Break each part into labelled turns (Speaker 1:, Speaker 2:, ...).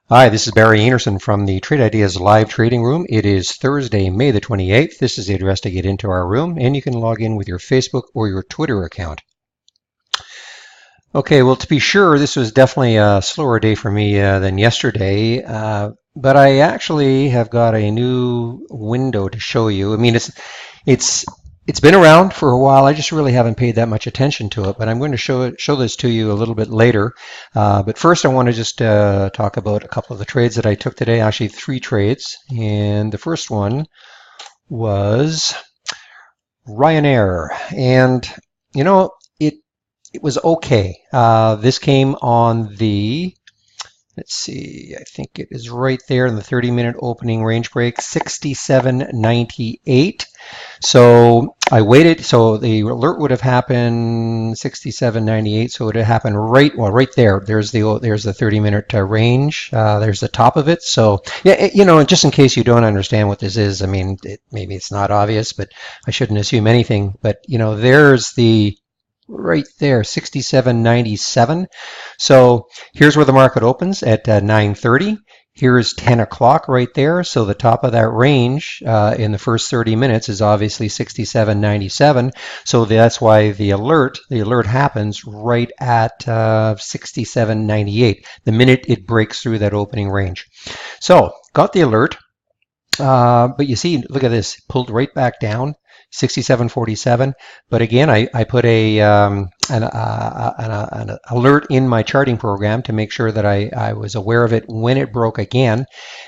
Speaker 1: Hi, this is Barry Anderson from the Trade Ideas Live Trading Room. It is Thursday, May the 28th. This is the address to get into our room, and you can log in with your Facebook or your Twitter account. Okay, well, to be sure, this was definitely a slower day for me than yesterday, but I actually have got a new window to show you. I mean, it's it's been around for a while. I just really haven't paid that much attention to it, but I'm going to show this to you a little bit later. But first, I want to just talk about a couple of the trades that I took today. Actually, three trades, and the first one was Ryanair, and you know it was okay. This came on the, let's see, I think it is right there in the 30-minute opening range break, 67.98. So I waited, so the alert would have happened 67.98, so it would have happened right, well, right there. There's the 30-minute range. There's the top of it. So yeah, just in case you don't understand what this is, I mean, maybe it's not obvious, but I shouldn't assume anything. But there's the right there, 67.97. So here's where the market opens at 9:30. Here is 10 o'clock right there. So the top of that range in the first 30 minutes is obviously 67.97. So that's why the alert happens right at 67.98, the minute it breaks through that opening range. So got the alert. But you see, look at this, pulled right back down, 67.47. But again, I put an alert in my charting program to make sure that I was aware of it when it broke again.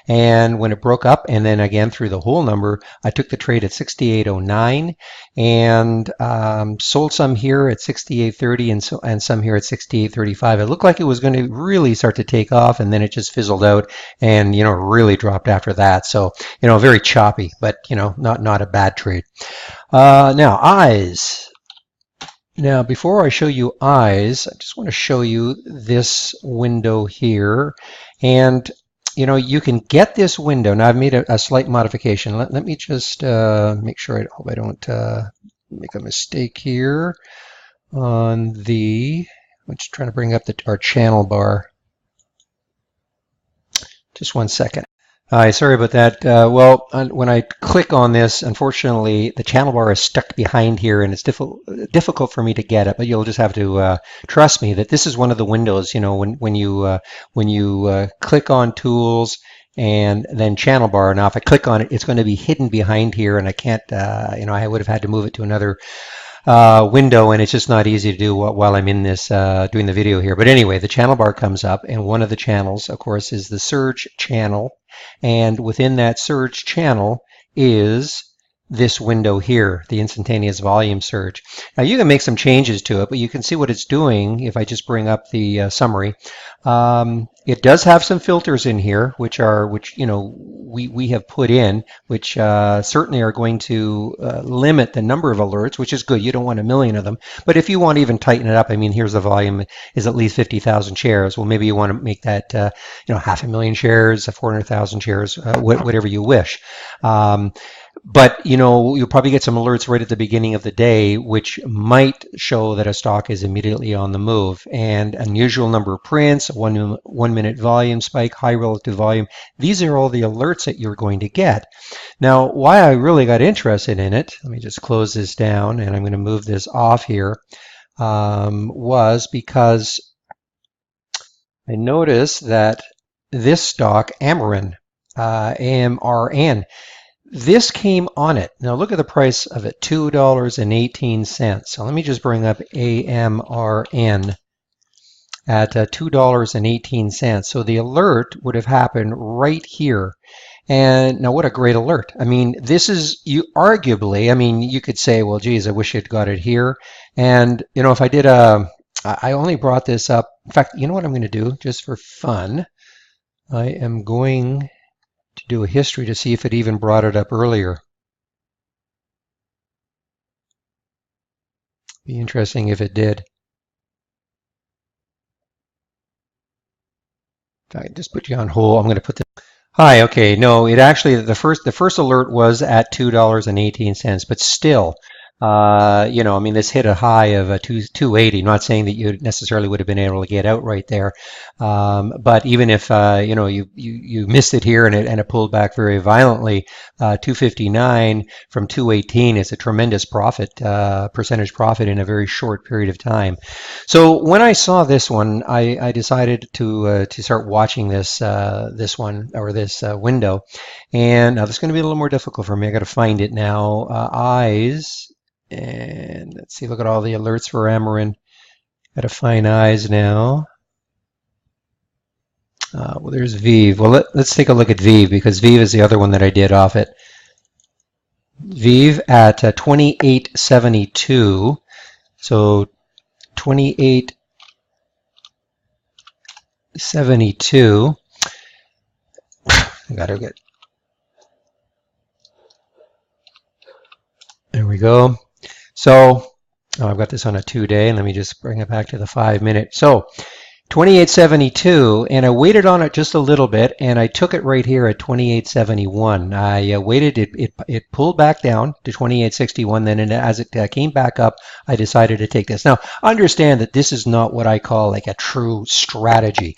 Speaker 1: And when it broke up, and then again through the whole number, I took the trade at 68.09 and sold some here at 68.30 and some here at 68.35. It looked like it was going to really start to take off, and then it just fizzled out and really dropped after that. So very choppy, but not a bad trade. Now eyes. Now before I show you eyes, I just want to show you this window here, and you can get this window. Now I've made a slight modification. Let me just make sure I hope I don't make a mistake here on the. I'm just trying to bring up our channel bar. Just one second. Hi, sorry about that. Well, when I click on this, unfortunately, the channel bar is stuck behind here, and it's difficult for me to get it. But you'll just have to trust me that this is one of the windows. When you click on Tools and then channel bar. Now, if I click on it, it's going to be hidden behind here, and I can't. I would have had to move it to another window, and it's just not easy to do while I'm in this doing the video here. But anyway, the channel bar comes up, and one of the channels, of course, is the surge channel, and within that surge channel is this window here, the instantaneous volume surge. Now you can make some changes to it, but you can see what it's doing if I just bring up the summary. It does have some filters in here, which we have put in, which certainly are going to limit the number of alerts, which is good. You don't want a million of them. But if you want to even tighten it up, I mean, here's the volume is at least 50,000 shares. Well, maybe you want to make that 500,000 shares, 400,000 shares, whatever you wish. But you'll probably get some alerts right at the beginning of the day, which might show that a stock is immediately on the move. And unusual number of prints, 1 minute volume spike, high relative volume. These are all the alerts that you're going to get. Now, why I really got interested in it, let me just close this down, and I'm going to move this off here, was because I noticed that this stock, AMRN, AMRN, this came on it. Now look at the price of it, $2.18. So let me just bring up AMRN at $2.18. So the alert would have happened right here. And now what a great alert. I mean, this is, you could say, well, geez, I wish I'd got it here. And, if I did I only brought this up. In fact, you know what I'm going to do just for fun? I am going to do a history to see if it even brought it up earlier. Be interesting if it did. If I just put you on hold, I'm going to put the. Hi, okay, no, it actually, the first alert was at $2.18, but still, I mean, this hit a high of 280. Not saying that you necessarily would have been able to get out right there, but even if you missed it here and it pulled back very violently, 259 from 218 is a tremendous profit, percentage profit in a very short period of time. So when I saw this one, I decided to start watching this one or this window, and now this is going to be a little more difficult for me. I got to find it now. Eyes. And let's see, look at all the alerts for Amarin. Got to find eyes now. Well, there's Vive. Well, let's take a look at Vive because Vive is the other one that I did off it. Vive at 2872. So 2872. I gotta get. There we go. So I've got this on a 2-day. Let me just bring it back to the 5-minute. So 2872, and I waited on it just a little bit, and I took it right here at 2871. I waited, it pulled back down to 2861, then as it came back up, I decided to take this. Now, understand that this is not what I call like a true strategy.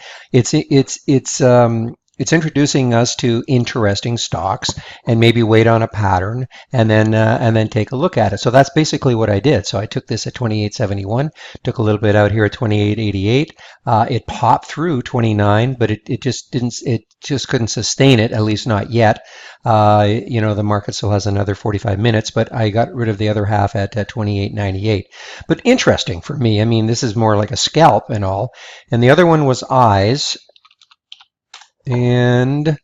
Speaker 1: It's introducing us to interesting stocks and maybe wait on a pattern and then take a look at it. So that's basically what I did. So I took this at 2871, took a little bit out here at 2888. It popped through 29, but it just couldn't sustain it, at least not yet. The market still has another 45 minutes, but I got rid of the other half at 2898. But interesting for me. I mean, this is more like a scalp and all. And the other one was eyes. And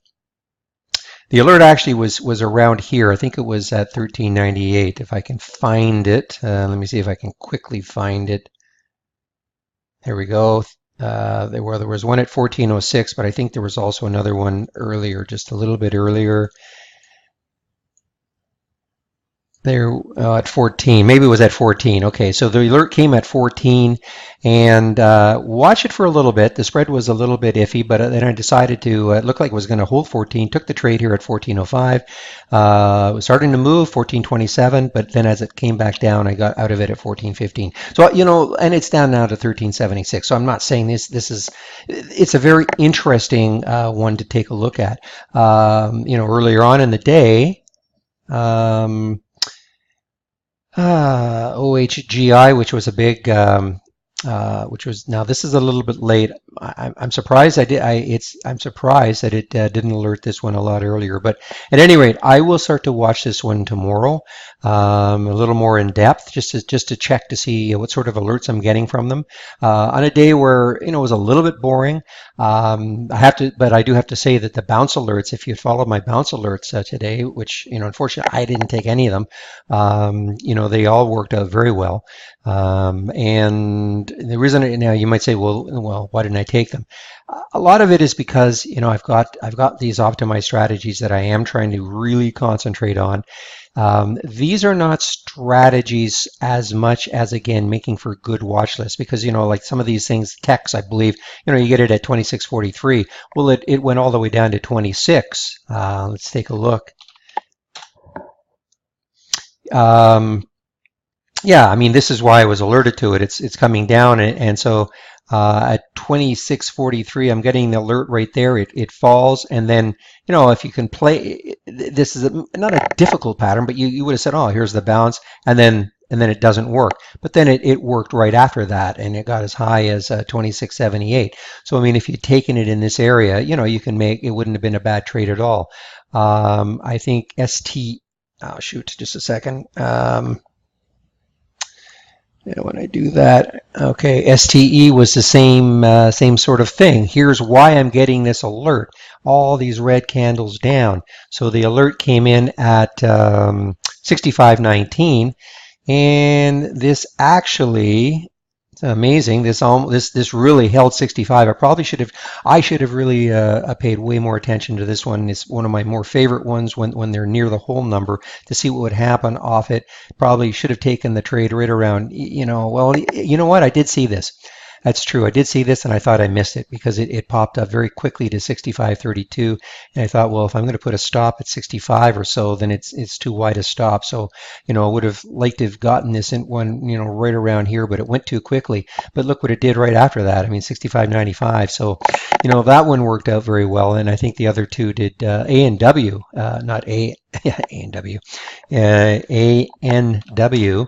Speaker 1: the alert actually was around here. I think it was at 1398. If I can find it, let me see if I can quickly find it. There we go. There was one at 1406, but I think there was also another one earlier, just a little bit earlier. There at 14, maybe it was at 14. Okay, so the alert came at 14, and watch it for a little bit. The spread was a little bit iffy, but then I decided to. It looked like it was going to hold 14. Took the trade here at 1405. It was starting to move 1427, but then as it came back down, I got out of it at 1415. So and it's down now to 1376. So I'm not saying this is. It's a very interesting one to take a look at. Earlier on in the day. OHGI, which was a big, which was now this is a little bit late. I'm surprised I'm surprised that it didn't alert this one a lot earlier. But at any rate, I will start to watch this one tomorrow, a little more in depth, just to check to see what sort of alerts I'm getting from them on a day where it was a little bit boring. But I do have to say that the bounce alerts, if you followed my bounce alerts today, which unfortunately I didn't take any of them, they all worked out very well. And the reason now you might say, well, why didn't I take them? A lot of it is because I've got these optimized strategies that I am trying to really concentrate on. These are not strategies as much as, again, making for good watch lists because, like some of these things, techs, I believe, you get it at 26.43. Well, it went all the way down to 26. Let's take a look. Yeah, I mean, this is why I was alerted to it. It's coming down, and so at 26.43, I'm getting the alert right there. It falls, and then if you can play, this is not a difficult pattern, but you would have said, oh, here's the bounce, and then it doesn't work. But then it worked right after that, and it got as high as 26.78. So I mean, if you'd taken it in this area, you can make it wouldn't have been a bad trade at all. I think Oh shoot, just a second. When I do that, okay, STE was the same sort of thing. Here's why I'm getting this alert. All these red candles down. So the alert came in at 65.19, and this actually. It's amazing. This really held 65. I should have really paid way more attention to this one. It's one of my more favorite ones when they're near the whole number to see what would happen off it. Probably should have taken the trade right around. Well, you know what? I did see this. That's true. I did see this and I thought I missed it because it popped up very quickly to 65.32. And I thought, well, if I'm going to put a stop at 65 or so, then it's too wide a stop. So, I would have liked to have gotten this in one, right around here, but it went too quickly. But look what it did right after that. I mean, 65.95. So, that one worked out very well. And I think the other two did A and W, not A, yeah, A and W, ANW.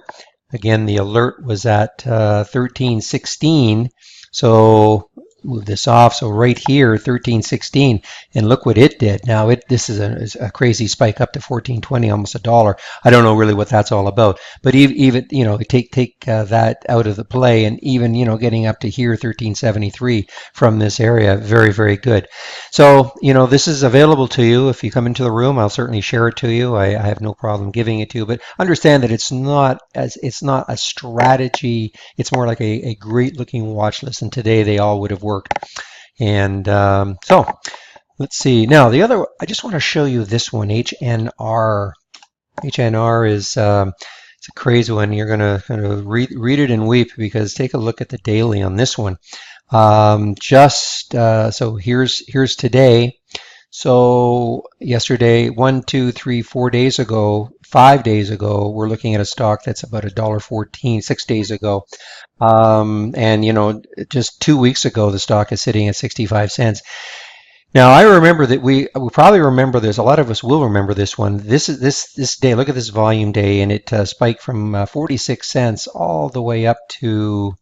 Speaker 1: Again, the alert was at 1316. So move this off. So right here, 1316, and look what it did. Now this is a crazy spike up to 1420, almost $1. I don't know really what that's all about, but even take that out of the play, and even getting up to here, 1373 from this area, very very good. So this is available to you if you come into the room. I'll certainly share it to you. I have no problem giving it to you, but understand that it's not a strategy. It's more like a great looking watch list, and today they all would have worked. And so let's see. Now the other, I just want to show you this one, HNR. HNR is it's a crazy one. You're gonna kind of read it and weep, because take a look at the daily on this one. So here's today. So yesterday, 1, 2, 3, 4 days ago, 5 days ago, we're looking at a stock that's about $1.14. 6 days ago, and just 2 weeks ago, the stock is sitting at 65 cents. Now I remember that we probably remember this. A lot of us will remember this one. This day. Look at this volume day, and it spiked from 46 cents all the way up to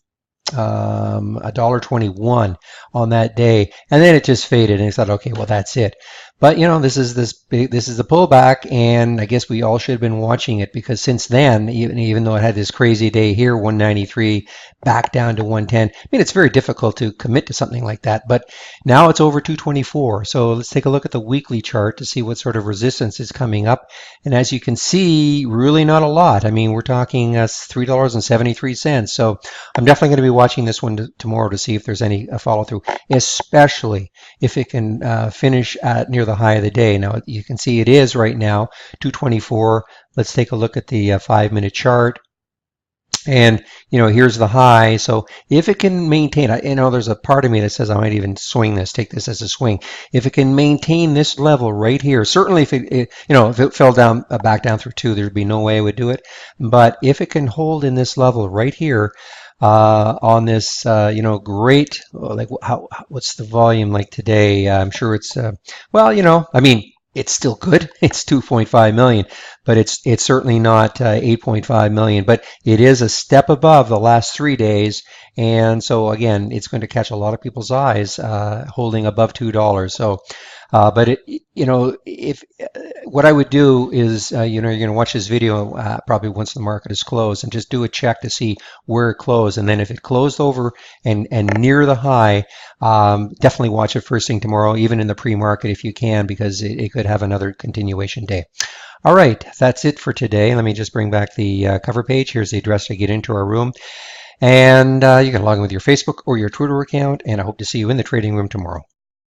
Speaker 1: $1.21 on that day, and then it just faded, and I thought, okay, well that's it. But this is the pullback, and I guess we all should have been watching it, because since then, even though it had this crazy day here, 193 back down to 110. I mean, it's very difficult to commit to something like that, but now it's over 224. So let's take a look at the weekly chart to see what sort of resistance is coming up. And as you can see, really not a lot. I mean, we're talking $3.73. So I'm definitely going to be watching this one tomorrow to see if there's any follow through, especially if it can finish at near the high of the day. Now you can see it is right now 224. Let's take a look at the 5-minute chart. And here's the high. So if it can maintain, there's a part of me that says I might even swing this, take this as a swing. If it can maintain this level right here, certainly if if it fell down back down through 2, there'd be no way I would do it. But if it can hold in this level right here, on this, great, like what's the volume like today? I'm sure it's, I mean, it's still good. It's 2.5 million, but it's certainly not 8.5 million. But it is a step above the last 3 days, and so again, it's going to catch a lot of people's eyes, holding above $2. So, but if what I would do is, you're going to watch this video probably once the market is closed, and just do a check to see where it closed, and then if it closed over and near the high, definitely watch it first thing tomorrow, even in the pre-market if you can, because it could have another continuation day. All right, that's it for today. Let me just bring back the cover page. Here's the address to get into our room, and you can log in with your Facebook or your Twitter account, and I hope to see you in the trading room tomorrow.